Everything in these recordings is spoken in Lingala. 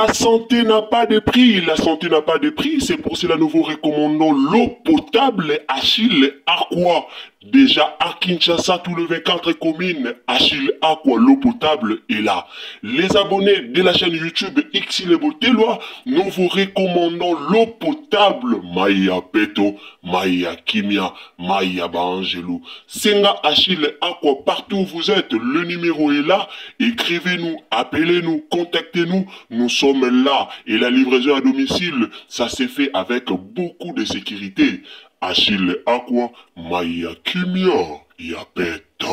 La santé n'a pas de prix, la santé n'a pas de prix, c'est pour cela nous vous recommandons l'eau potable Achille Aqua. Déjà à Kinshasa, tous les 24 communes, Achille Aqua, l'eau potable est là. Les abonnés de la chaîne YouTube Xile Botelwa, nous vous recommandons l'eau potable Maya Peto, Maya Kimia, Maya Bangelou. Senga Achille Aqua, partout où vous êtes, le numéro est là. Écrivez-nous, appelez-nous, contactez-nous, nous sommes là. Et la livraison à domicile, ça s'est fait avec beaucoup de sécurité. Achille Aqua, Maya Kimia, Yapeto.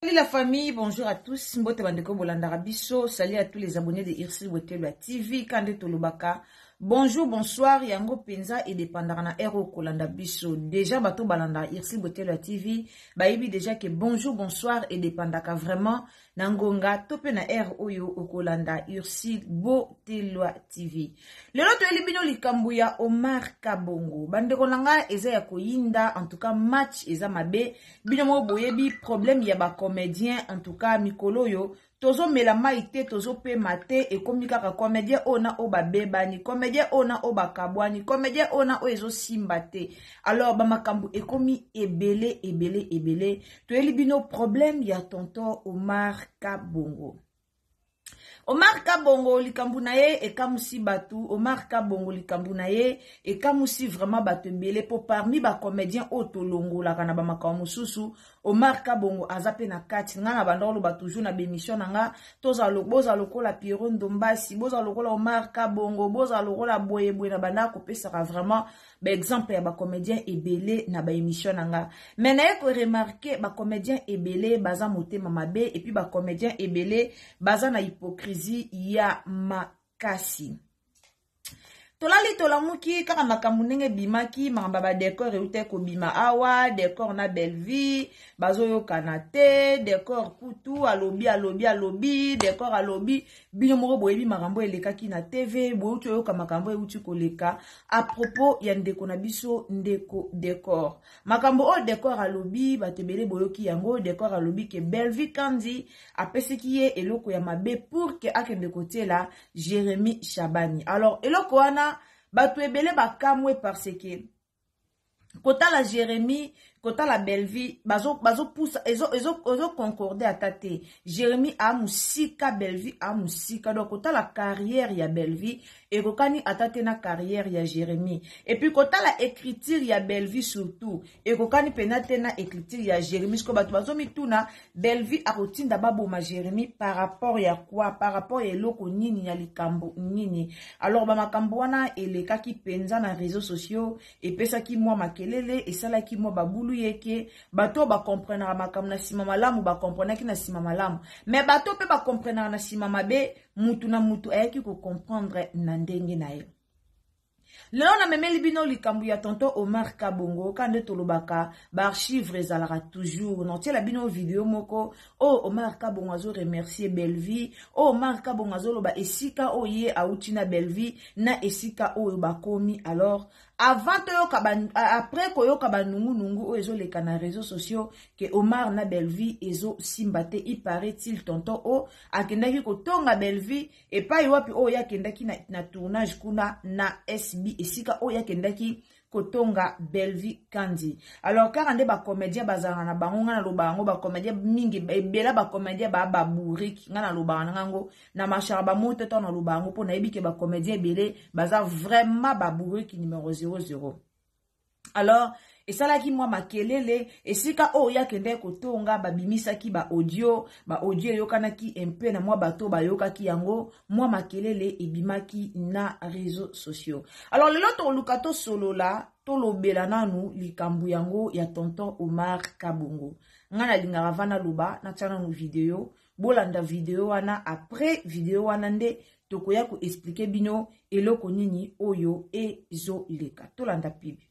Salut la famille, bonjour à tous. Mbote bandeko bolanda rabiso. Salut à tous les abonnés de Xile Botelwa TV. Kande Tolobaka. Bonjour, bonsoir. Yango Penza et dépendant na Ero Kolanda Biso. Déjà bato balanda Xile Botelwa TV. Baibi déjà que bonjour, bonsoir et dépendaka vraiment nangonga tope na R oyo Okolanda Xile Botelwa TV. Lelo to elibino likambuya Omar Kabongo. Bandeko nanga eza ya koyinda en tout cas match eza mabe. Bino mo boyebi problème ya ba comédien en tout cas mikolo yo. Tozo melama ite tozo pe mate e komika ka comédien ona oba bebani comédien ona oba kabwani comédien ona o ezo simbate. Alors ba makambu e komi ebele to elibino problème ya tonton Omar Kabongo. Omar Kabongo likambu na ye e kamusi batu. Omar Kabongo likambu na ye e kamusi vraiment batu ebele po parmi ba comédien otolongo la kana ba makambu susu. Omar Kabongo azape na kati nga na bandolo ba toujours na bémission nga toza lokola Pierrot Ndombasi boza lokola Omar Kabongo boza lokola boye na banda ko pesa vraiment ba exemple ya ba comédien ebele na ba émission nga mais na ko remarquer ba comédien ebele baza motema mabe et puis ba comédien ebele baza na hypocrisie ya makasi. Tolali tolamuki kaka makambu ndenge bimaki makamba ba décor eute ko bima awa décor na Belleville bazoyo kanate décor kutu alobi décor alobi bino moko boyebi makambo elekaki na TV boyuti oyoka makambo euti koleka à propos ya ndeko na biso ndeko décor makambo o décor alobi batebele boyoki yango décor alobi ke Belleville kandi apeseki ye eloko ya mabe pour que akende kotiela Jérémy Chabani. Alors eloko wana batu ebele bakamwe parce que kota la Jérémy kota la Belleville bazo poussa ezo concorder à tate Jérémy a musika Belleville a musika donc kota la carrière ya Belleville et kokani atate na carrière ya Jérémy et puis kota la écriture ya Belleville surtout et kokani penate na écriture ya Jérémy sko batu bazo mituna Belleville a rotinda baboma Jérémy par rapport ya quoi par rapport ya loko nini ya likambo nini. Alors ba makambo wana elekaki penza na réseaux sociaux et pesa ki moi makelele et sala ki moi babulu yeke bato ba comprendre makambo na sima malamu ba comprendre ki na sima malamu mais bato pe ba comprendre na sima mabe mutu na mutu ayaki ko comprendre na ndenge na ye. Lelo na memeli bino likambu ya tonton Omar Kabongo kande tolobaka ba archive ezalaka toujours non tiela bino vidéo moko o Omar Kabongo azo remercier Belleville o Omar Kabongo azo loba esika o ye auti na Belleville na esika o bakomi. Alors avant après koyoka banungu ezo leka na réseaux sociaux que Omar na Belleville ezo simbate il paraît-il tonton o akendaki kotonga Belleville et pas yopi o yakendaki na tournage kuna na SB esika o yakendaki kotonga Belleville kandi. Alors car ande ba comédien bazana na bango ngana lobango ba comédien mingi bela ba comédien ba baburik ngana lobango ngango na machara ba moto to na lobango po na ebike ba comédien bele baza vraiment baburik numéro 00. Alors et ça là qui moi makelele esika o ya kende kotonga babimisa ki ba audio yokana ki un peu na moi bato ba yoka ki yango moi makelele ebimaki na réseaux sociaux. Alors le loto lukato solo la tolobela nanu likambu yango ya tonton Omar Kabongo ngana lingara vana luba na tana no video bolanda video wana après video wana nde tokoya ko expliquer bino eloko nini oyo ezo leka tolanda pibi.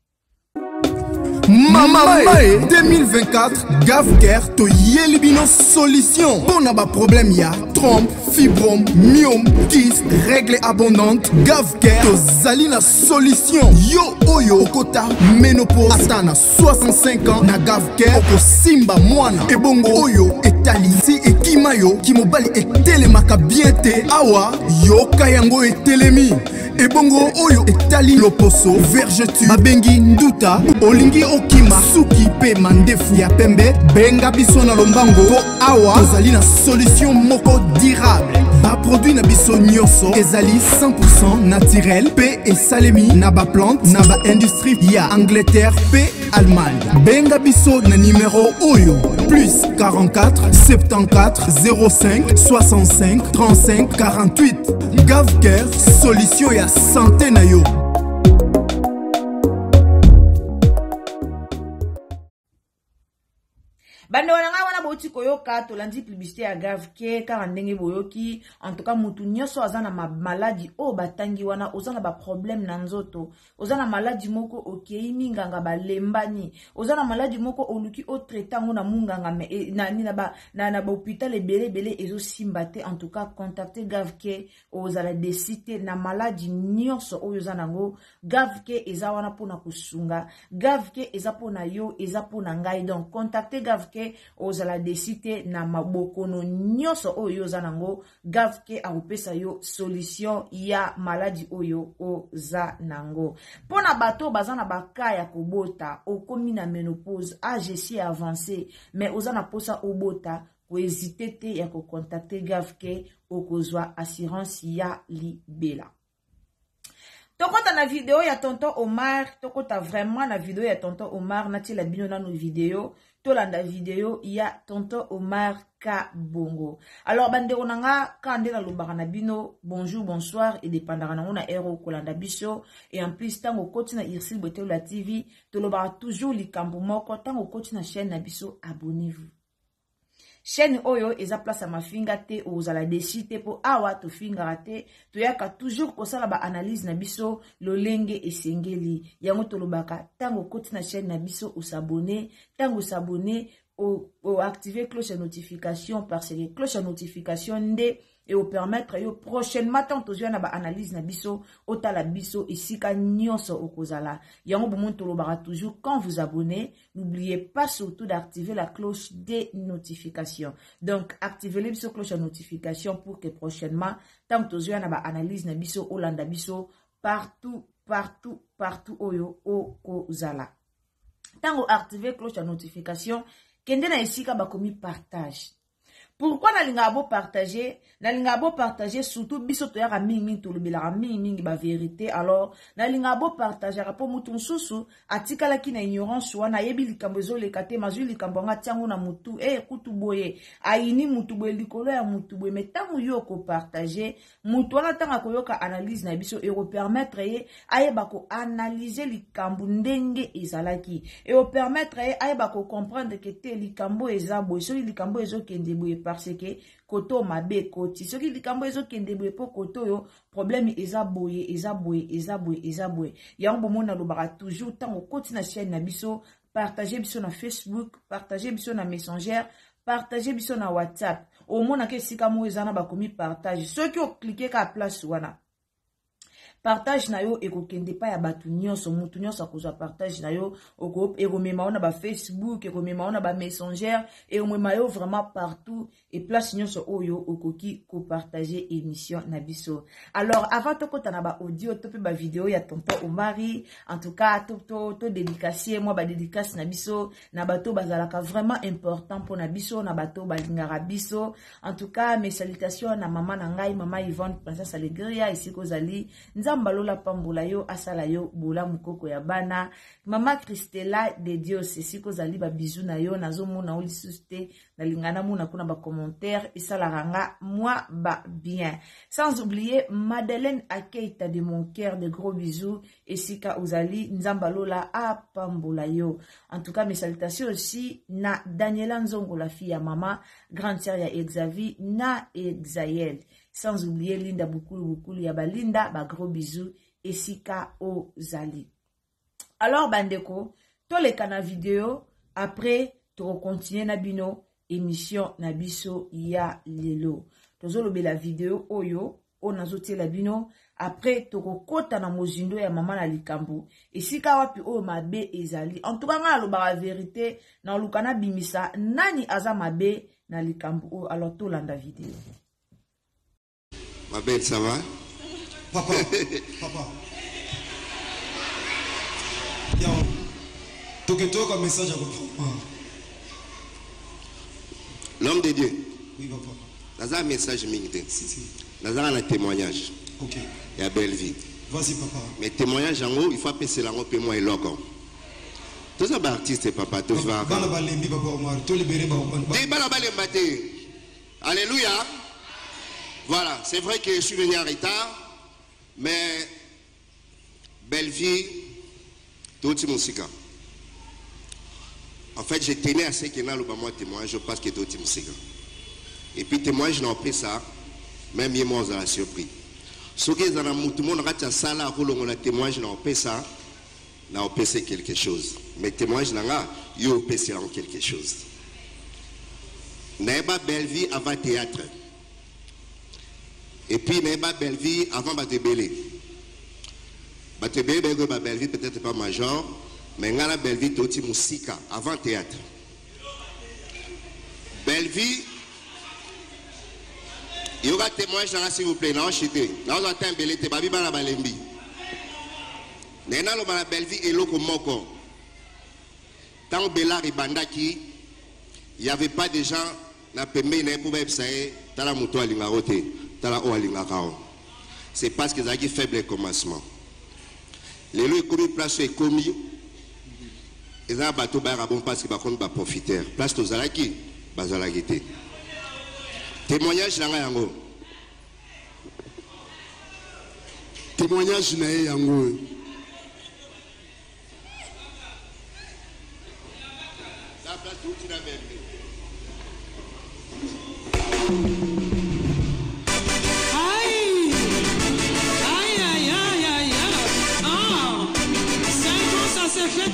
Mamae 2024 Gavker to Yelibino solution. Pour n'a problème ya trompe, fibrome, myome, kyste, règle abondante. Gavker to Zalina solution. Yo oyo okota ménopause atana 65 ans na Gavker oko simba mwana. Ebongo oyo etali si ekimayo kimobali etelemaka bien te awa yo kayango etelemi. Ebongo oyo etali loposo vergeture babengi nduta olingi okima suki pe mandefu ya pembe benga biso na lombango po awa tozali na solution moko durable ba produit na biso nyonso ezali 100% naturel pe esalemi na ba plante na ba industrie ya Angleterre pe Allemagne. Benga biso na numéro oyo plus 44 74 05 65 35 48. Gavker solution ya santé na yo. Bande wana wana bauti koyoka tolandi publicité ya Gavker car ndenge boyoki en tout cas mutu nyoso azana ma maladie o batangi wana ozana ba problème na nzoto ozana maladie moko okei minganga balembani ozana maladie moko oluki o traitango na munganga me na ba hôpital ebele ezo simbate en tout cas contacter Gavker ozala desite na maladie nyoso oyo ozana ngo Gavker eza wana pona kusunga Gavker eza pona yo eza pona ngai donc contacter Gavker ozala desite na mabokono nyoso oyo ozanango Gavker akopesa yo solution ya maladie oyo ozanango pona bato bazana baka ya kobota okomi na ménopause âge si avancé mais ozana posa obota ko hésiter te ya ko contacter Gavker okozwa assurance ya libela. Tokota na vidéo ya tonton Omar, tokota vraiment na vidéo ya tonton Omar, nati la bino na no vidéo, tolanda vidéo ya tonton Omar Kabongo. Alors bandeko nanga kande na lobaka na bino, bonjour, bonsoir et dépendara na ngona ero kolanda biso et en plus tango koti na Irsil Wetelu la TV, tolobaka toujours likambo moko tango koti na chaîne na biso, abonnez-vous. Chaîne oyo eza place à ma finga te ozala desite po awa to finga te to yaka toujours kosala ba analyse na biso lolenge esengeli yango tolobaka tango koti na chaîne na biso o s'abonner tango s'abonner o activer cloche de notification parce que cloche de notification nde et au permettre yo prochainement tant tozwa na ba analyse na biso otala biso esika nyonso okozala yango bomuntu lobaka toujours quand vous abonnez n'oubliez pas surtout d'activer la cloche de notification donc activez le biso cloche de notification pour que prochainement tant tozwa na ba analyse na biso olanda biso partout oyo okozala tango activer cloche de notification kende na esika bakomi partage. Pourquoi nalinga bo partager surtout biso to yaka mingi to lobelaka mingi ba vérité alors nalinga bo partager rapport mutu nsusu atikala ki na ignorance wana yebi likambo ezoleka te mazwi likambo nga tiango na mutu kutu boye ayini mutu boye likolo ya mutu boye metango yo ko partager mutu wana tanga koyoka analyse na biso et permettre ye ayeba ko analyser likambo ndenge ezalaki et permettre ye ayeba ko comprendre que te likambo eza boye so likambo ezokende boye parce que koto mabe koti soki likambo ezokende boye po koto yo problème eza boye yango bomona lobaka toujours tango koti na chaîne na biso partager biso na Facebook partager biso na Messenger partager biso na WhatsApp au mona ke sika mo ezana bakomi partage soki o cliquer ka place wana partage na yo ekokende pa ya batu nyonso mutu nyonso akozwa partage na yo ekomema yo na ba Facebook ekomema yo na ba Messenger ekomema yo vraiment partout et place nyonso oyo okoki ko partager émission na biso. Alors avant tokota na ba audio to pe ba vidéo ya tonton Omari en tout cas to dédicacer moi ba dédicace na biso na bato bazalaka vraiment important pour na biso na bato balingara biso en tout cas mes salutations na maman na ngai maman Yvonne Princesse Alegria ici kozali Mbalola pambola yo asala yo bola mukoko ya bana mama Christella de Dios siko zali ba bisou na yo nazo mona oli suste na lingana mona kuna ba commentaire esala ranga moi ba bien sans oublier Madeleine Akeita de mon cœur de gros bisous esika uzali nzambalola a pambola yo en tout cas mes salutations aussi na Daniela Nzongo la fille ya mama grande sœur ya Exavi na Exaël. Sans oublier Linda Bukulu ya balinda ba gros bisous esika ozali. Alors bandeko toleka na video après tokokontinue na bino émission na biso ya lelo tozolobela video oyo onazotiela bino après tokokota na mozindo ya mama na likambo esika wapi oyo mabe ezali en tout cas nga alobaka vérité na luka na bimisa nani aza mabe na likambo oyo alors tolanda video. Ma belle, ça va? Papa, papa. Yo, toke un message à vous. L'homme de Dieu. Oui, papa. Dans un message minute. Si. Dans un témoignage. Ok. Il y a belle vie. Vas-y, papa. Mais témoignage en haut, il faut appeler la robe et moi et l'orgon. Tous les artistes, papa, tous les artistes. Alléluia. Voilà, c'est vrai que je suis venu en retard, mais belle vie, tout le monde. En fait, je tenais à ce qu'il y ait un témoignage, je pense que tout le monde. Et puis, témoignage, je n'en fais ça, même moi, on a surpris. Ce qui est dans tout le monde, on a ça là, on a témoignage, je n'en fais ça, on a fait quelque chose. Mais témoignage, on a fait quelque chose. N'est pas belle vie avant théâtre. Et puis, n'est pas belle vie avant Batebele. Batebele, belle vie, peut-être pas major, mais n'a la belle vie, tout le musique avant théâtre. Belle vie, il y aura témoignage là, s'il vous plaît, non, chité. Là, on attend belle vie, babi bana balembi. N'est-ce pas la belle vie et l'eau comme moko. Tant Bella Ribandaki, il n'y avait pas de gens, n'a pas mis pour website, t'as la moto à l'ingarote. C'est parce qu'ils ont faible commencement. Les lois commis place est commis. Ils ont un bateau bon parce qu'ils vont profiter. Place aux alaki, bazalagité. Témoignage n'a yango. Témoignage n'a yango. La place où tu l'as même.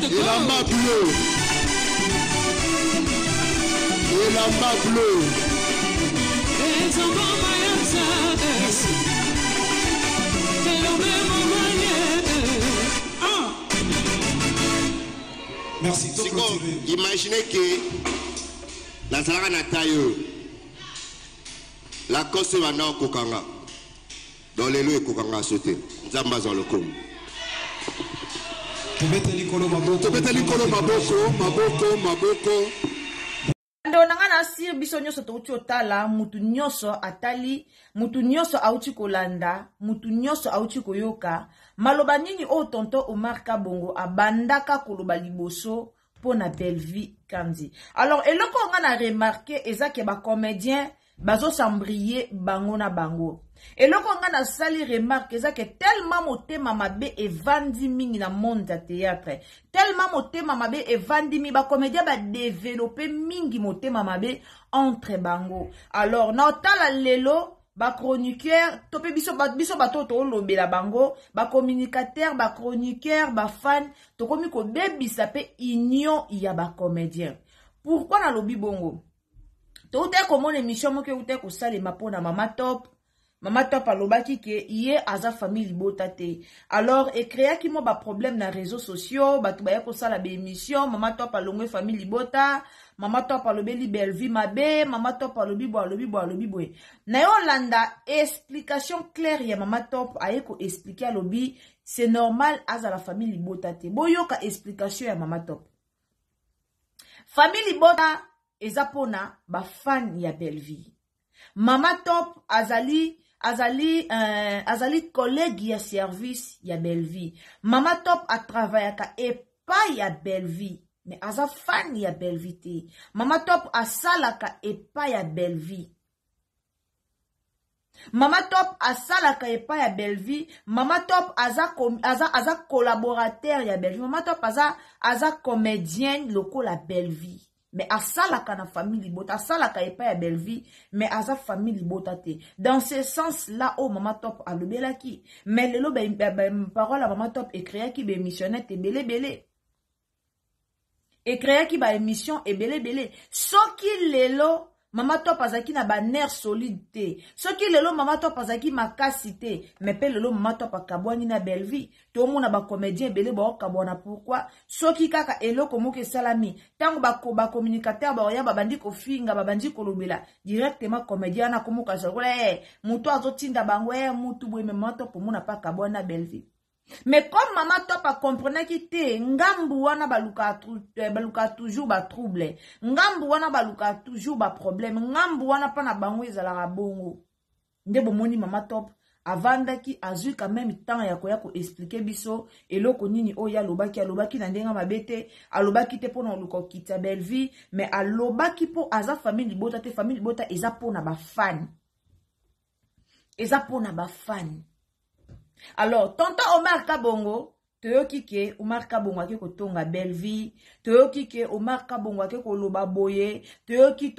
Et la main bleue. Et la main bleue. Merci. Imaginez que la Zara Natayo, la Kosse va dans Kokanga. Dans les lieux Kokanga sauté. Zamba dans le com. Ndo nanga na sir biso nyoso touti otala mutu nyoso atali mutu nyoso auti kolanda mutu nyoso auti koyoka maloba nini o tonto Omar Kabongo abandaka koloba liboso pona belle vie kandi. Alors eloko nga na remarqué ezake ba comédien bazo sambrier bango na bango. Eloko nga na sali remarque ezake tellement motema mabe evandi mingi na monde ya théâtre. Tellement motema mabe evandi mi ba comédien ba développer mingi motema mabe entre bango. Alors na otala lelo ba chroniqueur topé biso bato to lobela bango ba communicateur ba chroniqueur ba fan to komi ko bebisa pe union ya ba comédien. Pourquoi na lobi bongo? To ute ko mon émission mo ke ute ko salema pona Mama Top. Mama Top alobaki ke yé aza famille libota te. Alors e créa ki mo ba problème na réseaux sociaux, batu ba ko sala be émission, Mama Top alongwe famille libota, Mama Top alobeli belle vie mabe, Mama Top alobi boy. Na yo landa explication claire ya Mama Top aye ko expliquer alobi c'est normal aza la famille libota te. Boyoka explication ya Mama Top. Famille libota ezapona ba fan ya belle vie. Mama Top azali collègue ya service ya belle vie. Mama Top a travaillé ka epa ya belle vie. Mais aza fan ya belle vie te. Mama Top a salaka epa ya belle vie. Mama Top a salaka epa ya belle vie. Mama Top aza collaborateur ya belle vie. Mama Top aza comédienne loko la belle vie. Mais asalaka na famille libota, asalaka epa ya belle vie, mais aza famille libota te. Dans ce sens là, oh Mama Top a lobelaki. Mais lelo parole à Mama Top écrit qui be missionnaire te belé. et créer qui ba émission et belé. Soki lelo, mama to pasaki na ba nerf solide. Soki lelo mama to pasaki makasite, mais pe lelo mama to pa kabwani na belle vie. To mona ba comédien belé ba kabwana pourquoi? Soki kaka elo komoke salami. Tango ba communicateur ba oya ba bandi ko finga ba bandi ko lobela. Directement comédien na komoka sokola muto azotinda bango mutu boye mama to pour mona pa kabwana belle vie. Mais comme maman top a comprenait qui te ngambu wana baluka toujours ba trouble, ngambu wana baluka toujours ba problème, ngambu wana pa na bango ezala bongo. Nde bomoni maman top avanda ki azui quand même temps ya koya ko expliquer biso eloko nini oya alobaki na ndenga mabete alobaki te pona luko kita belle vie mais alobaki po aza famille libota te famille libota eza pona ba fan. Eza pona ba fan. Alors, tonton Omar Kabongo, toyoki ke Omar Kabongo ake kotonga belle vie, toyoki ke Omar Kabongo ake koloba boye, toyoki,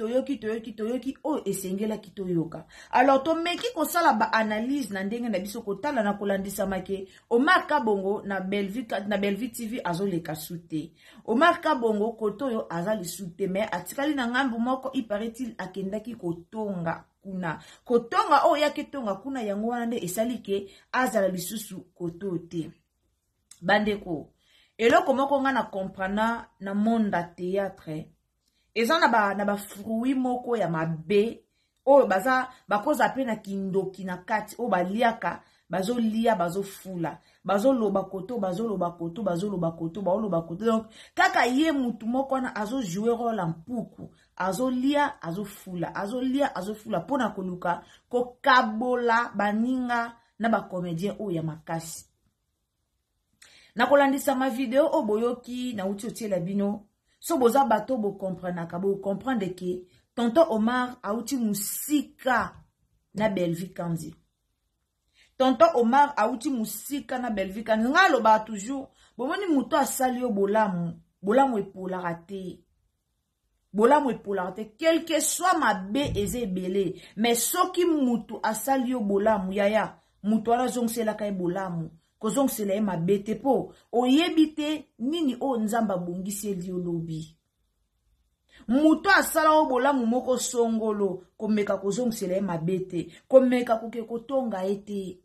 oh esengela ki toyoka. Alors, to meki ko sala ba analyse na ndenge na biso kotala na kolandisa make, Omar Kabongo na belle vie TV azo le kasute. Omar Kabongo kotoyo azali sute, mais atikali na ngambu moko iparaît-il akendaki kotonga. Kuna kotonga o yake tonga kuna yango wana nde esalike azala lisusu kotote bandeko eloko moko nga na comprendre na monde théâtre eza na ba fruit moko ya mabe o baza bakoza pe na kindoki na kati o baliaka bazo lia bazo fula bazo loba koto donc kaka ye mutu moko na azo jouer rôle en mpuku azo lia azo fula pona koluka ko kabola baninga na ba comédien o ya makasi na kolandisa ma vidéo o boyoki na uti otiela bino so boza bato bo comprendre que tonton Omar auti musika na belle vie kandi. Tonton Omar auti musika na belle vie kandi. Nga loba toujours, bomoni muto asali yo bolamu epola te. Bolamu epola te. Quel que soit ma be eze belé. Mais soki mutu asali yo bolamu yaya, mutu ala zongsela kai bolamu. Kozongsela ma bete po. Oyebite nini o nzamba bongisi li lobi. Muto asala o bolamu moko songolo komeka kozongsela mabete komeka koke kotonga ete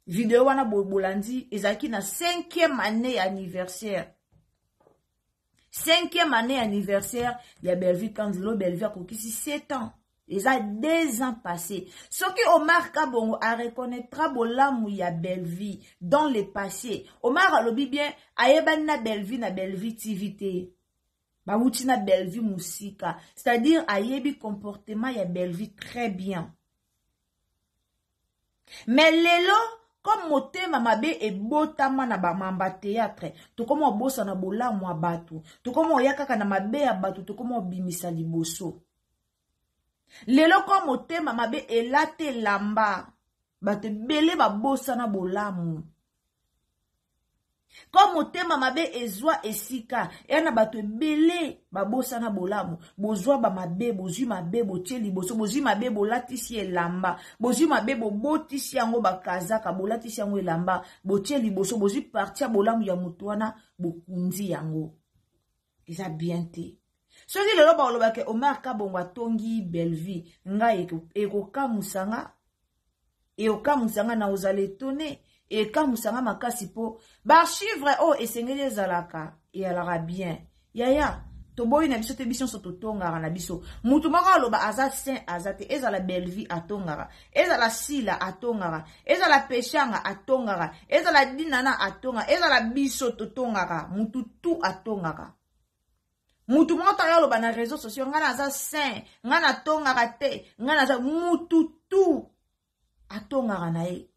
video wana bolandi ezaki na 5e année anniversaire 5e année anniversaire ya Belvi Kanzilo Belvi kokisi 7 ans eza 2 ans passés soki Omar Kabongo a reconnaîtra bolamu ya Belvi dans le passé Omar alobi bien ayebani na Belvi TV te Bawuti na belle vie musika. C'est-à-dire, ayebi comportement ya belle vie très bien. Mais lelo, comme motema mabe e botama na ba mamba théâtre, to komo bosa na bola mwa batu, to komo yakaka na mabe ya batu, to komo bimisa liboso. Lelo comme motema mabe elate lamba, bate bele ba bosa na bolamu. Comme motema mabe ezwa esika yana bato ebele babosa na bolamu bozwa ba mabe bozwi mabe botieli boso bozwi mabe bolatisi elamba bozwi mabe bobotisi yango bakazaka bolatisi yango elamba botieli boso bozwi partia bolamu ya mutu wana bokunzi yango eza bien te soki lelo balobake Omar Kabongo atongi belle vie nga ekokamusanga na ozale tone et quand musanga makasi po ba chiffre o esengeli ezalaka et alara bien yaya to boyi na biso te biso so tongara na biso mutu moko aloba aza saint azate ezala belle vie atongara ezala sila atongara ezala peshanga atongara ezala dinana atonga ezala biso to tongara mutu tu atongara mutu moko ta aloba na réseaux sociaux ngana aza saint ngana tongara te ngana aza mutu tu atongara na ye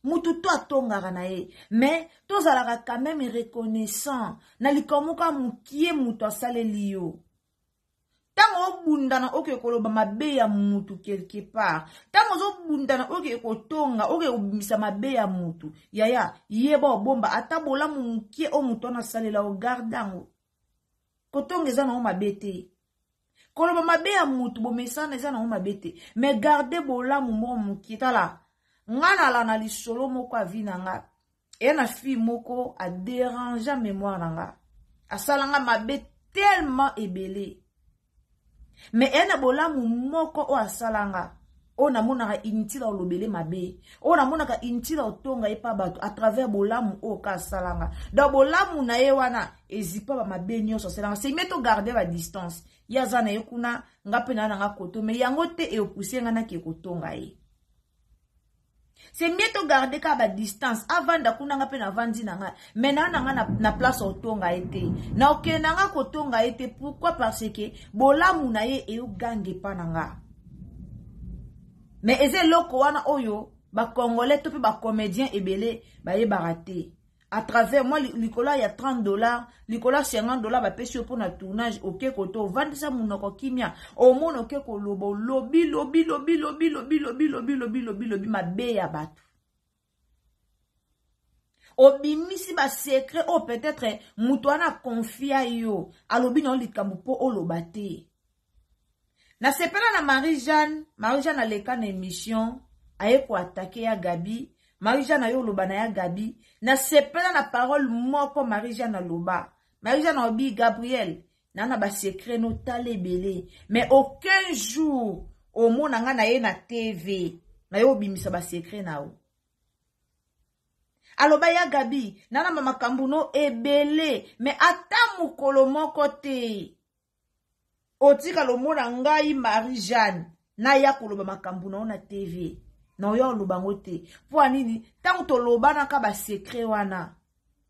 Mutu to atongara na ye, mais tozalaka quand même reconnaissant na likomuka mukie mutu asale liyo. Tango obundana oke koloba mabe ya mutu quelque part. Tango obundana oke kotonga oke obimisa mabe ya mutu. Yaya yeba obomba atabola mukie o mutu na sale la o gardango. Kotonga eza na o mabete. Koloba mabe ya mutu bomesana eza na o mabete. Mais garder bola mumo mukie tala. Ngana la na lisolo moko avina nga. E na fi moko a déranger mémoire nga. asalanga mabe tellement ebele. Mais ena bolamu moko o asalanga. O namonaka initila olobele mabe. O namonaka initila otonga epa bato à travers bolamu o ka asalanga. Donc bolamu na ye wana ezipa ba mabe nyonso asalanga. C'est mieux to garder la distance. Yaza na ye kuna ngape na nga koto mais yango te e opousse nga na ke kotonga ye. C'est mieux to garder ka ba distance avant da kuna ngape na vandi na nga. Mais na place otonga ete. Na oke na nga kotonga ete pourquoi parce que bolamu na ye e gange pa na nga. Mais eze loko wana oyo ba congolais to pe ba comédien ebele ba ye baraté. À travers moi likola ya $30, likola $50 ba pesi pour na tournage OK koto vendre ça munoko kimia au monde OK ko lobi mabe ya bato. Obimisi ba secret o peut-être muto ana confia yo alobi na likambo po olobate. Na sepela na Marie-Jeanne a leka na émission aye ko attaquer ya Gabi. Marie-Jeanne a yo loba na ya Gabi. Na sepela na parole moko Marie-Jeanne a loba. Marie-Jeanne a obi Gabriel. Nana ba secret no talebele. Mais aucun jour au monde nga na ye na TV. Na yo bimisa ba secret na o. Aloba ya Gabi. Nana mama kambuno ebele. Mais ata mukolo moko te. Otika lo mona ngai Marie-Jeanne na ya koloba makambu na TV na yo lobango te po anini tango to lobana ka ba secret wana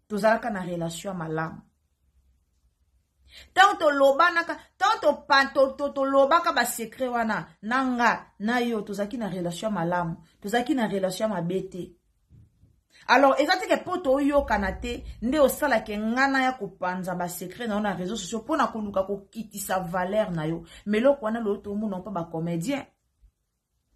tozalaka na relation malamu tango to lobana ka tango to lobaka ba secret wana nanga na yo tozaki na relation malamu tozaki na relation mabete. Alors, ezati ke poto yo kanate, nde osala ke ngana ya kupanza ba secret na réseaux sociaux pona koluka ko kitisa valeur na yo. Mais lo kwana lo to muna pa ba comédien.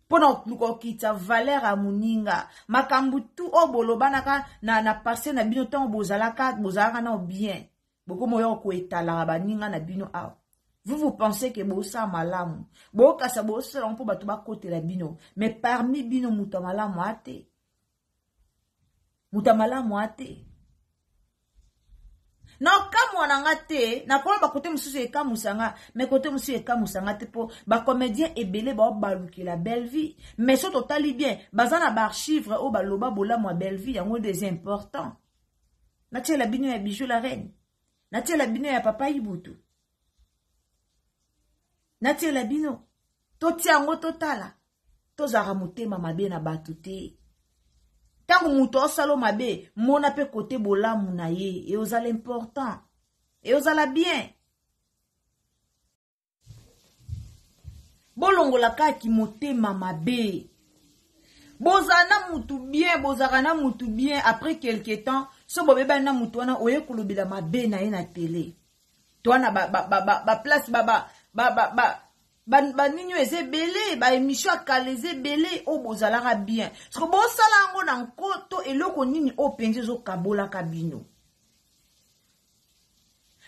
Pona luko kitisa valeur a muninga. Makambu tu o bolobana ka na passé na bino temps bozalaka na bien. Boko moyo ko etala ba ninga na bino a. Vous pensez que bosa malamu. Boka sa bosa on po batu ba kote la bino. Mais parmi bino muta malamu ate. Mutamala mwate. Na kamu wanangate, na kola ba kote mususu eka musanga, mais kote mususu eka musanga te po, ba comédien ebele ba baluki la belle vie. Mais so totali bien, bazana ba archive o ba loba bola mwa belle vie, yango des importants. Na tia la bino ya bijou la reine. Na tia la bino ya papa Ibutu. Na tia la bino. To tia yango totala. To zara mutema mabe na batute. Tango muto osalo mabe, mona pe kote bolamu na ye, et ozala important, et ozala bien. Bolongo la kaki motema mabe. Bozana mutu bien, bozana mutu bien, après quelque temps, so bobeba na mutu wana oye kulubila mabe na ye na télé. Toana ba place ba ninyo eze belé, ba émission akaleze belé o bozalaka bien. Parce que bosala ngo na nkoto eloko nini o penze zo kabola kabino.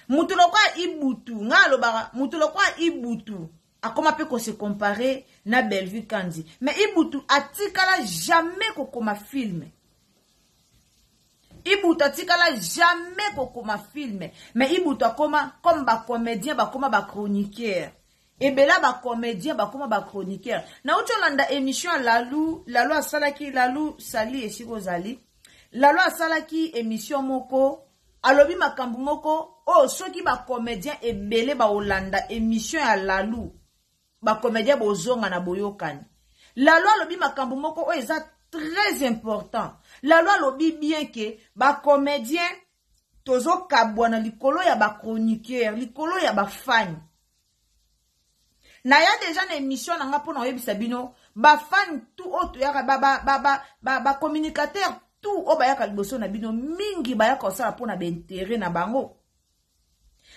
Mutulokwa Ibutu, nga lobaka, mutulokwa Ibutu. Akoma pe ko se comparer na Bellevue Kandi. Mais Ibutu atikala jamais ko koma film. Ibutu atikala jamais ko koma film. Mais Ibutu akoma comme ba comédien, ba koma ba chroniqueur. Et ben là, ba comédien, ba koma ba chroniqueur. Na ucholanda émission Lalou asalaki, Lalou sali et Shigozali. Lalou asalaki émission moko, alobi makambu moko, oh, soki ba comédien et belé ba Olanda émission à Lalou. Ba comédien bozonga na boyokani. Lalou alobi makambu moko, oh, eza très important. Lalou alobi bien que ba comédien tozo kabwana likolo ya ba chroniqueur, likolo ya ba fan. Na ya déjà na émission nanga pona oyebisa bino ba fan tout autre ya ba communicateur tout o ba ya liboso na bino mingi ba ya kosala pona ba intérêt na bango.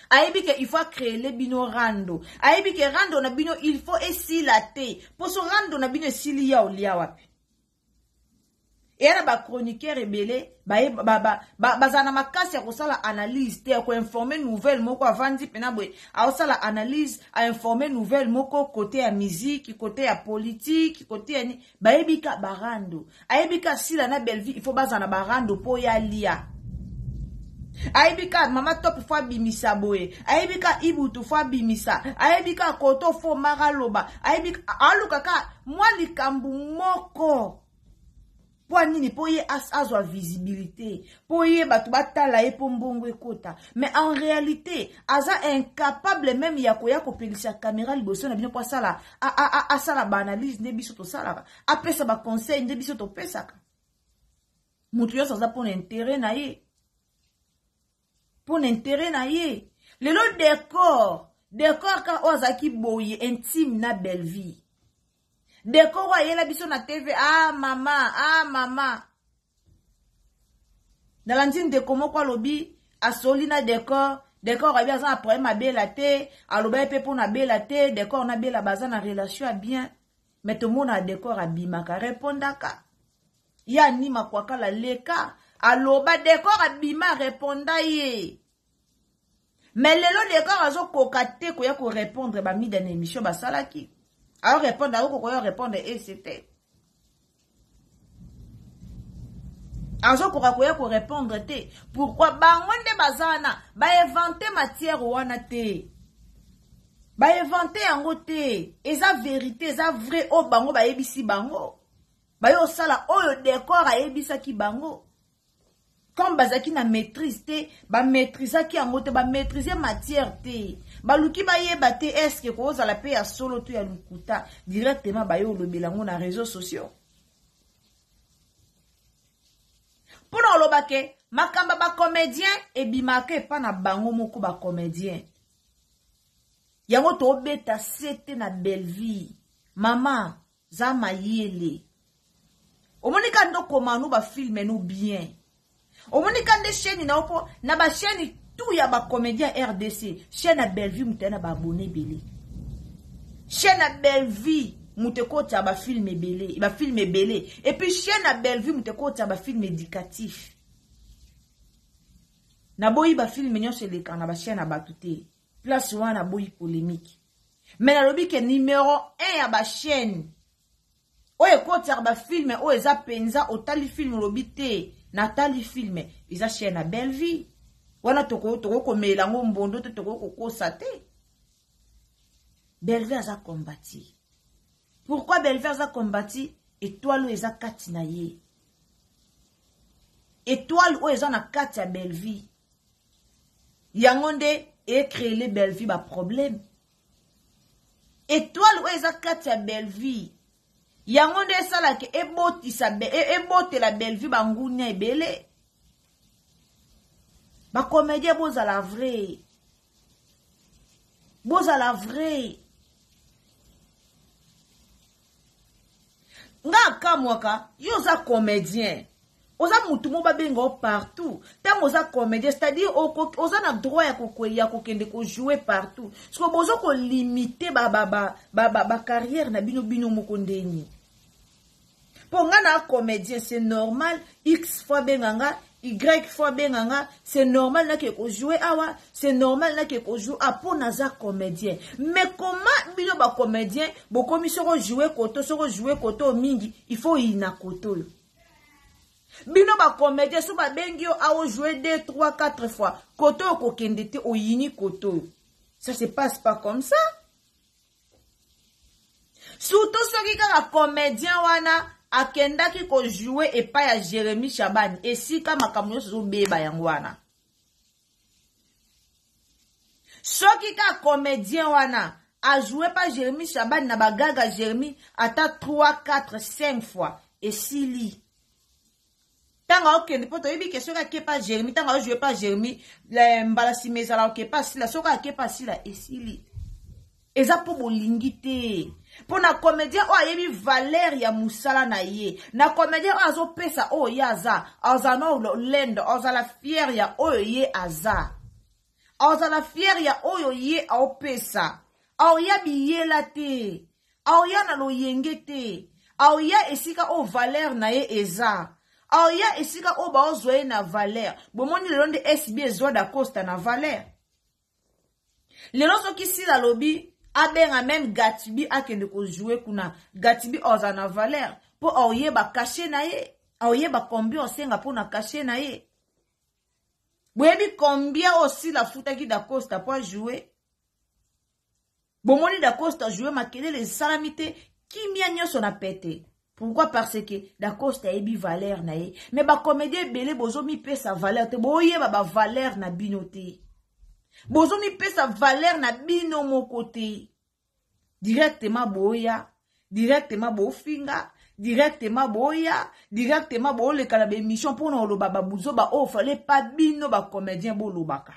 Aibi que il faut créer les bino rando. Aibi que rando na bino il faut esilater. Pour so rando na bino esili ya olia wapi. Et là ba chroniqueur rebelle bazana makasi ya kosala analyse te ko informer nouvelle moko avandi pena boy a osala analyse a informer nouvelle moko côté ya musique côté ya politique côté ya ni baebika barando aebika sila na Bellevue il faut bazana barando po ya lia Aibika mama top fois bimisa boye. Aibika ibutu fois bimisa. Aibika koto fo maraloba. Aibika alukaka moi likambu moko. Pour nini pour y azwa visibilité. Pour y batala et pour mbongo ekota. Mais en réalité, aza incapable même yakoya ko pelisa caméra liboso na bino pour sala a sala ba analyse ne biso to sala. Après ça ba conseil ne biso to pesaka. Mutu yo ça pour intérêt na ye. Pour intérêt na ye. Le lot décor ka ozaki boye intime na belle vie. Décor wa yela biso na TV. Ah mama. Dans l'antine de comment quoi lobby a solina décor a bien un problème à bela te, a loba pe pour na bela te, décor na bela baza na relation à bien. Mais tout le monde a décor à bimaka répondaka. Ya ni makwaka la leka, a loba décor à bima réponda ye. Mais lelo décor azo kokate ko ya ko répondre ba mi dans émission ba salaki. Alors répondre et c'était. Alors ko répondre te. Pourquoi bangonde bazana ba inventer matière wana te. Ba inventer yango te. Eza vérité, eza vrai o bango ba yebisi bango. Ba yo sala oyo décor a yebisa ki bango. Comme bazaki na maîtrise te, ba maîtriser ki yango te, ba maîtriser matière te. Baluki ba yeba te eske ko za la paix ya solo to ya lukuta directement ba yo lobelango na réseaux sociaux. Pour no lobake makamba ba comédien e bimake pa na bango moko ba comédien. Yango to beta sete na belle vie. Mama za mayele. Omonika ndo komanu ba filme nou bien. Omonika nde chaîne na opo na ba chaîne tout ya ba comédien RDC, chaîne à Bellevue mutena ba abonné belé. Chaîne à Bellevue muteko ta ba film belé, et puis chaîne à Bellevue muteko ta ba film éducatif. Na boyi ba film nyon se le kana ba chaîne à batouté. Place wana boyi polémique. Mais na lobi ke numéro 1 ya ba chaîne. Oye kota ba film o eza penza otali film lobité, na tali film eza chaîne à Bellevue. Wana toko komela ngo mbondo te toko kokosa te. Bellevue aza combattu. Pourquoi Bellevue aza combattu? Étoile eza kati na ye. Étoile o eza na kati ya Bellevue. Yangonde e créer Bellevue ba problème. Étoile o eza kati ya Bellevue. Yangonde sala ke ebote la Bellevue ba ngunya ebele. Ba comédien boza la vraie. Nga kamwaka, yo za comédien. Oza mutu mo ba benga partout. Tant oza comédien, c'est-à-dire oza na droit ya kokende ko jouer partout. Parce que bozo ko limiter ba carrière na bino moko ndeni. Pour nga na comédien, c'est normal, X fois benganga, Y fois benganga, c'est normal na ke ko jouer awa, c'est normal na ke ko jouer a pour naza comédien. Mais comment bino ba comédien, bo komi soko jouer koto mingi, il faut ina koto. Bino ba comédien so ba bengi yo a jouer 2, 3, 4 fois, koto ko kendete o yini koto. Ça se passe pas comme ça. Surtout ceux qui sont comédien wana akendaki ko jouer et pas ya Jérémy Chaban et si kama kamunyo so beba yangwana. Ceux qui sont comédien wana a joué pas Jérémy Chaban na bagaga Jérémy ata 3, 4, 5 fois et si li. Tanga okende poto yebi ke soka ke pas Jérémy tanga jouer pas Jérémy le mbala si mezala ok pas si la soka ke pas si la et si li. Eza po bolingi te. Pour na comédien o ayebi valeur ya musala na ye. Na comédien o azo pesa o ye aza. Aza no lendo, aza la fière ya o ye aza. Aza la fière ya o ye a o pesa. A o ya biye la te. A o ya na lo yenge te. A o ya esika o valeur na ye eza. A o ya esika o ba o zoe na valeur. Bomoni le londe SB zo da Costa na valeur. Le loso ki si la lobby abenga même Gatibi akende ko jouer kuna Gatibi oza na valeur po aoye ba cacher na ye aoye ba combien osenga po na cacher na ye Boyebi combien aussi la futa qui d'Acosta pour jouer. Bomoni d'Acosta jouer makele les salamité qui mia son a pété. Pourquoi? Parce que d'Acosta ebi valeur na ye. Mais ba comédien belé bozo mi pe sa valeur te boye ba valeur na binoté. Bozo mi pe sa valeur na bino mon côté. Directement boya, directement bo finga, directement boya, directement bo le kala be mission pour no lo baba buzo ba o fallait pas bino ba comédien bo lo baka.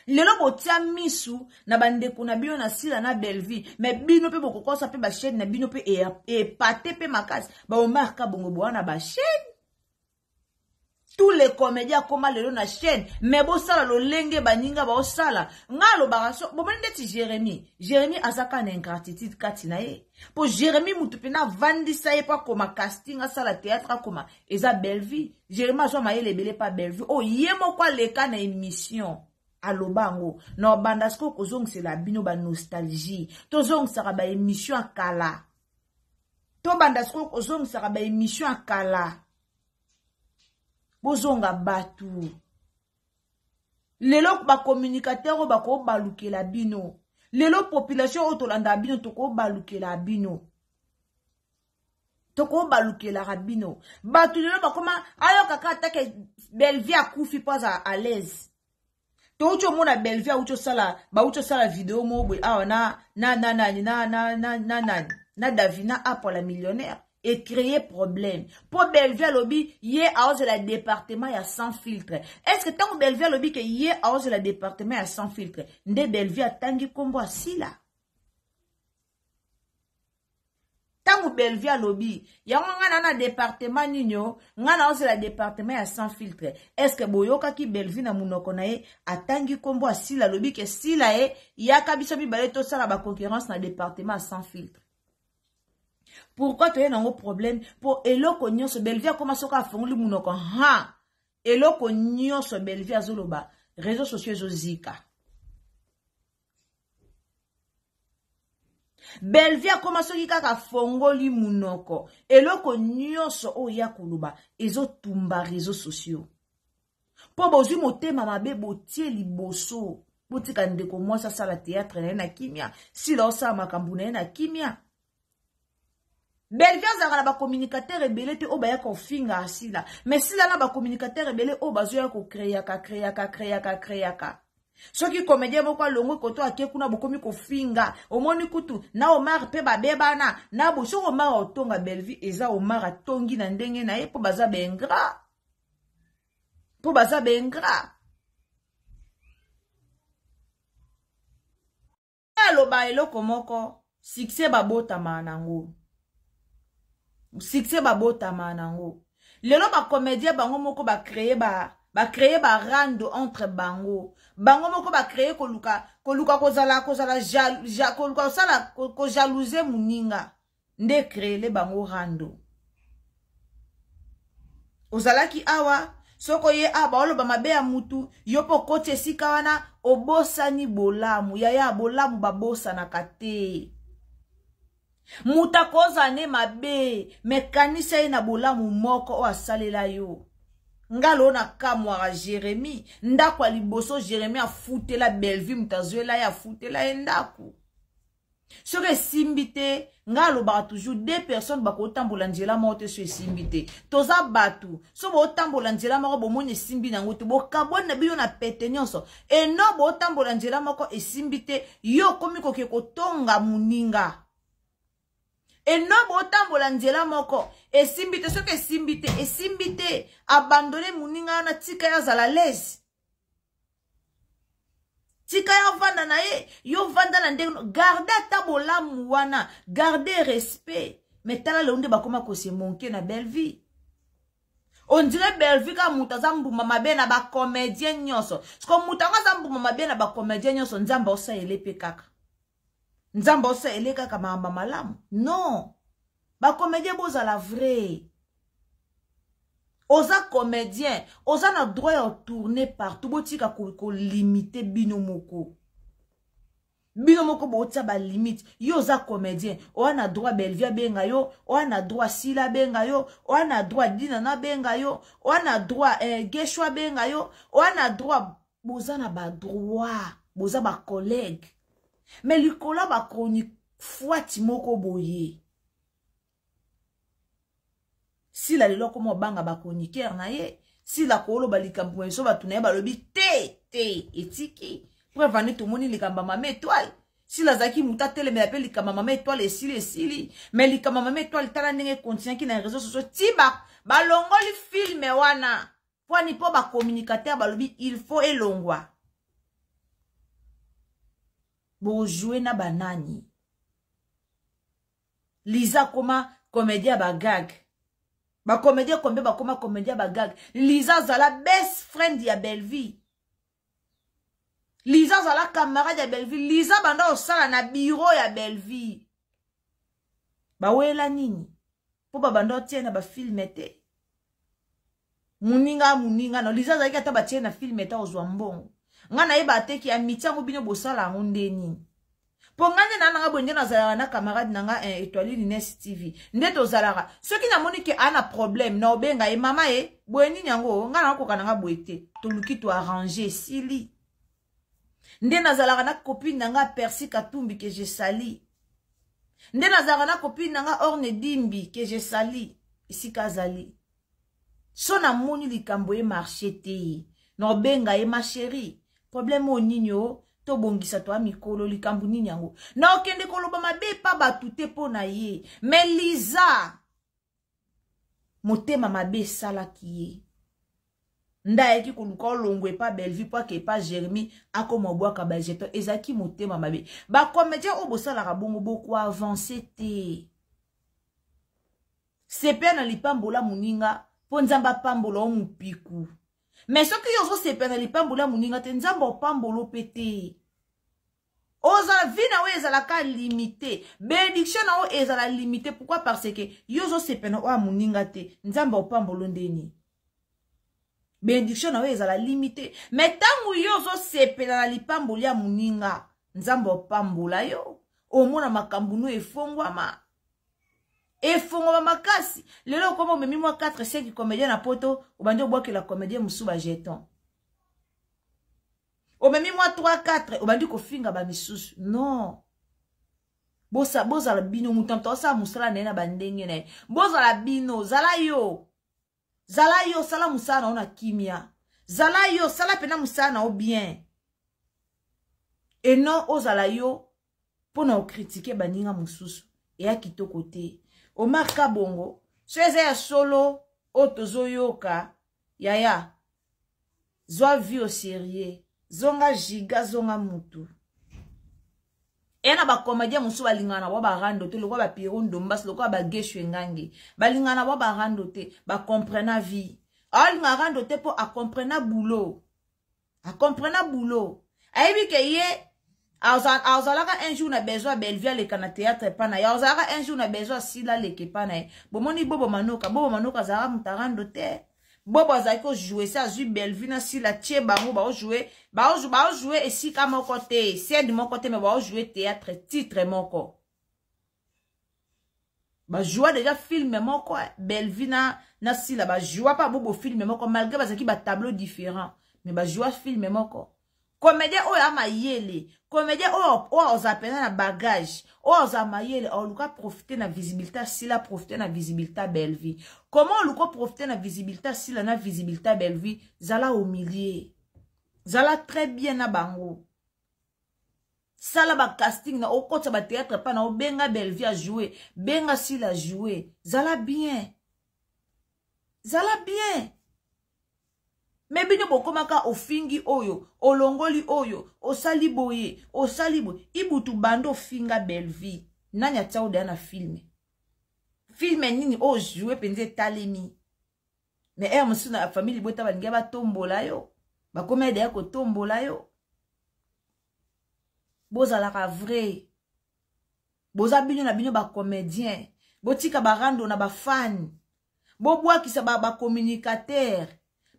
Lelo botia misu na bandeko na bio na sila na Belleville mais bino pe bokokosa pe ba chaîne na bino pe e pate pe makasi ba o marka bongo boana ba chaîne. Tous les comédiens comme lelo na chaîne mais bo sala lo lenge baninga ba o sala ngalo baraso bo mendeti Jérémy azaka na ingratitude kati na ye po Jérémy mutu pe na vandisa ye pa koma casting asala théâtre koma eza Belleville Jérémy azo mayele belé pa Belleville o yemo kwa leka na émission alobango no bandasko kozong c'est la bino ba nostalgie tozong saka ba émission akala to bandasko kozong saka ba émission akala bozonga batu lelo ba communicateur ba ko balukela bino lelo population otolanda bino to ko balukela bino toko balukela rabino batu lelo ba koma ayo kaka atake Belleville akufi pas à l'aise. Toucho mona Belleville ucho sala vidéo mobwe awa na Davina a pour la millionnaire et créer problème. Pour Belleville lobby yé à la département ya sans filtre. Est-ce que tant Belleville lobby que yé à la département ya sans filtre nde Belleville tangi kombo asila. Tant Belleville lobby ya ngana na département ninyo ngana ose la département ya sans filtre. Est-ce que boyoka ki Belleville na munoko na ye atangi kombo asila lobby que sila e yaka biso bibale to sala ba concurrence na département sans filtre. Pourquoi tu es dans un problème pour eloko nyonso Belleville comment soka fongoli munoko ha eloko nyonso Belleville azoloba réseaux sociaux zozika. Belleville comment soki kaka fongoli munoko eloko nyonso o ya kuluba ezo tumba réseaux sociaux. Po bozwi motema mabe botie liboso botika ndeko mwasa sala théâtre na kimia si la osa makambu na kimia. Belleville azaka ba communicateur rebelle te o ba ya ko finga asila mais si la ba communicateur rebelle o bazo ya ko créer ka soki comédien moko longo koto ake kuna bokomi ko finga omoni kutu na Omar pe ba bebana na boso Omar otonga Belleville eza Omar atongi na ndenge na ye po baza bengra aloba eloko moko succès babota manango. Succès babota manango. Lelo ba comédien bango moko ba créer ba rando entre bango. Bango moko ba créer koluka kozala ko jalouser muninga. Nde créer le bango rando. Ozalaki awa soko ye aba oloba mabe ya mutu yopo kote sika wana obosani bolamu yaya bolamu babosa na kate. Muta koza ne mabe mekanisa ye na bolamu moko o asalela yo. Ngalo na kamwa Jérémy ndako liboso Jérémy a futela Belleville mutazuela ya futela endaku. Soke simbite ngalo ba toujours deux personnes bako tambola nzela mote so simbite. Toza batu so bo tambola nzela moko bo moni simbi na ngoto bo kabona biyo na pete nyonso. E no bo tambola nzela moko e simbite yo komiko ke kotonga muninga. Et non botambola nzela moko esimbite soki esimbite abandonner muninga na tika ya zala lezi tika ya vanda na ye yo vanda na ndenge garder tabolamu wana garder respect metala leunde bakoma ko se monke na Belleville on dirait Belleville ka mutaza mbuma mabe na ba comédien nyonso sko mutanga za mbuma mabe na ba comédien nyonso nzamba osa elepe kaka. Nzamba osa eleka kama malamu. Non. Ba comédien boza la vraie. Oza comédien. Oza na droit à tourner partout. Botika ko limiter bino moko. Bino moko botia ba limite. Yo za comédien. On a droit Belvia benga yo. On a droit Sila benga yo. On a droit Dinana benga yo. On a droit Geshwa benga yo. On a droit boza na ba droit. Boza ba collègue. Mais likola ba chronique fouati moko boye. Sila lelo komo banga ba chroniqueur na ye. Sila kolo ba likambo so ba tunaye ba lobi te etiki. Pour vendre tout le monde, il y a maman étoile. Si la zaki mouta tele me appelle il y a maman étoile et sili. Mais il y a maman étoile tala nenge contient qui na réseaux sociaux tiba balongo li filme wana. Pour ni po ba communicateur ba lobi il faut elongwa. Bo jouer na banani. Lisa koma comédien ba gag. Ba comédien kombe ba koma comédien ba gag. Lisa za la best friend ya Belleville. Lisa za la camarade ya Belleville. Lisa banda osala na bureau ya Belleville. Ba wela nini? Po ba banda otiena ba filmete. Muninga no. Lisa za ikata ba tiena filmete ozwa mbongo. Ngana yeba teki ya mitiango bino bosala ngonde nini. Po ngane na nga bonje na zala na camarade nanga Étoile Lunes TV. Ndeto zalaka. Ce qui na moni ke ana problème na obenga e mama e bweni nyango ngana ko kananga boete. To luki to arranger sili. Nde nazalaka na copine nanga Percy Katumbi que je sali. Nde nazalaka na copine nanga Orne Dimbi que je sali. Isi kazali. So na moni likambo e marché te. No benga e ma chérie. Problème o ninyo to bongisa to amikolo likambo nini yango. Na okende koloba mabe pa batute po na ye. Mais Lisa motema mabe sala kiye. Nda eki kuluka olongwe pa Belleville pa ke pa Jérémy akoma bwaka ba jeto ezaki motema mabe ba comédien obosala ka bongo beaucoup avancé te sepe na lipambola muninga po nzamba pambola o mupiku mais soki yozo sepe na lipambola muninga te nzamba opambola pete oza vina we ezala ka limité bénédiction na o ezala limité pourquoi parce que yozo sepe na o muninga te nzamba opambola ndeni. Bénédiction na we ezala limité. Mais tangu yo zo sepela na lipamboli ya muninga. Nzambo pambola yo. Omona makambu no efongwama. Efongwama makasi. Lelo komo memi mwa 4-5 comédien na poto. Obandi obwaki la comédien musuba jeton. Omemi mwa 3-4. Obandi kofinga ba misusu. Non. Boza la bino mutamta. Osa musala nena bandenge na. Boza la bino. Zala yo. Zala yo sala musana ona kimia. Zala yo sala pena musana o bien. Et non ozala yo pona o critiquer baninga mususu. E ya kitoko te. O marka bongo. Soeze ya solo otozo yoka. Yaya. Zwa vi au sérieux. Zonga giga zonga mutu. Ena ba comédien musu balingana wa barando te lokwa ba pirondo mbas lokwa ba geshwe ngangi balingana wa barando te ba comprena vie alinga rando te po a comprena boulot aibi ke ye azalaka un jour na besoin Belleville le kana théâtre pana ya azalaka un jour na besoin Sila le ke pana bomoni bobo manoka zara mutarando te bobo azako jouer ça zu Belleville na Sila tie bango ba jouer et si ka mon côté c'est de mon côté mais ba jouer théâtre titre moko ba jouer déjà film moko Belleville na Sila ba jouer pas bobo film moko malgré bazaki ba tableau différent mais ba jouer film moko comédien o ya mayele comédien o ozapena na bagage o ozamayele o luka profiter na visibilité Sila profiter na visibilité Belleville comment on luka profiter na visibilité Sila na visibilité Belleville zala au milieu zala très bien na bango sala ba casting na okota ba théâtre pa na obenga Belleville a jouer benga Sila jouer zala bien mais bino bokomaka ofingi oyo olongoli oyo osali boye ibutu bando finga Belleville nani atao de na filme nini o jouer penze talemi mais musuna la famille bota balinga ba tombola yo ba comédie ya ko tombola yo bozala ka vrai boza bino na bino ba comédien botika barando na ba fan bobwa kisa ba communicateur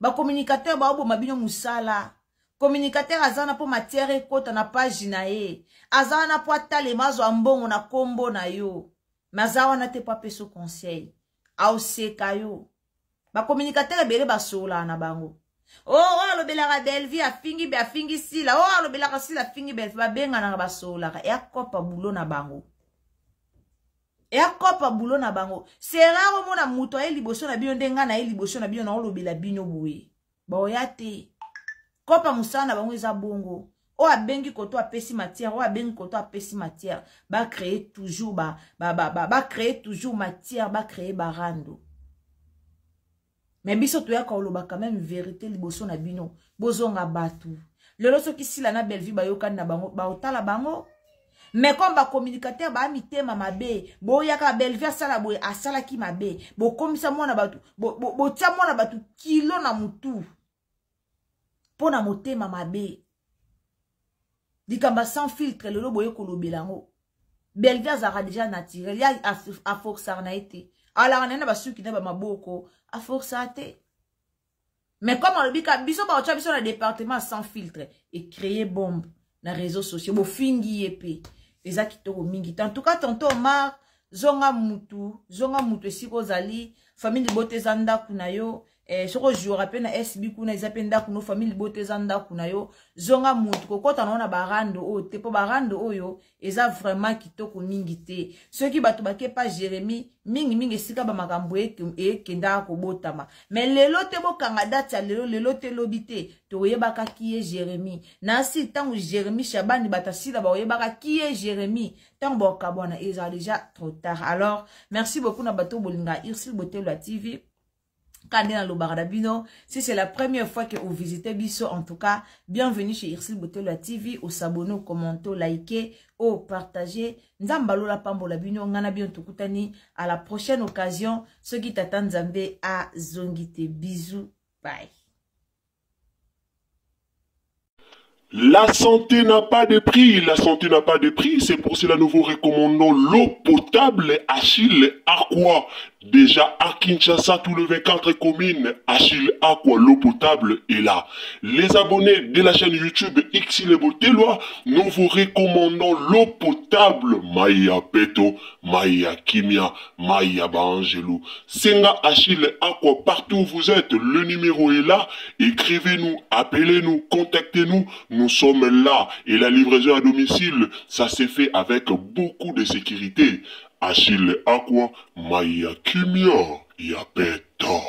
ba communicateur ba obo mabino musala communicateur azana po matière ekota na page na ye azana po atalema azwa mbongo na kombo na yo mazawa na te po apeso conseil aoseka yo bacommunicateur ebele basola na bango oh alobelaka Belvi afingi sila oh alobelaka sila afingi Belvi babenganaka basolaka eakopa bulo na bango eakopa bulo na bango c'est rare omona muto aye liboso na bino ndenga na ye liboso na bino na olobela bino boye baoya te kopa musala na bango eza bongo o abengi koto apesi matière o abengi koto apesi matière ba créer toujours ba créer toujours matière ba créer barando mais biso toyaka oloba quand même vérité liboso na bino bozonga batu lelo soki sila na Belvi bayokani na bango baotala bango mais comme ba communicateur ba mitema mabe boyaka Belvi asala boye asala ki mabe bo komisa mwana batu bo tia mwana batu kilo na mutu pona motema mabe dikamba sans filtre lelo boye kolobelango Belvi azara déjà naturel ya a forçar na été ala nena basuki na ba maboko a forçar te mais comme on bika biso ba ocha biso na département sans filtre et créer bombe na réseaux sociaux bo fingi épée les akitoko mingi en tout cas tonton Omar zonga mutu esiko zali famille bote zanda kunayo soko jouera pe na SB kuna izapenda kuno famille bote zanda kunayo zonga mutu kokota naona barando o te po barando oyo eza vraiment kitoko mingi te ceux qui bato bake pa Jérémie mingi esika ba makambo kenda ko botama mais lelo te bokanga date ya lelo te lobité to yebaka ki Jérémie na si tangu Jérémie Chabani batasila ba yebaka ki Jérémie tangu bokabona eza déjà trop tard. Alors merci beaucoup na bato bolinga Irsil Botelwa TV. Si c'est la première fois que vous visitez Bisso, en tout cas, bienvenue chez Irsil Botelwa TV. Au s'abonner, au commenter, au liker, au partager. Nzambalo la pambola bino, ngana bien tukutani. À la prochaine occasion, ceux qui t'attendent Zambé à Zongite. Bisous, bye. La santé n'a pas de prix, la santé n'a pas de prix, c'est pour cela nous vous recommandons l'eau potable Achille Aqua. Déjà à Kinshasa, tout le 24 communes, Achille Aqua, l'eau potable est là. Les abonnés de la chaîne YouTube Irsil Botelwa, nous vous recommandons l'eau potable Maya Peto, Maya Kimia, Maya Bangelou. Senga Achille Aqua, partout où vous êtes, le numéro est là. Écrivez-nous, appelez-nous, contactez-nous. Nous sommes là et la livraison à domicile, ça s'est fait avec beaucoup de sécurité. Achille Aqua, Maya Kimia, Yapeto.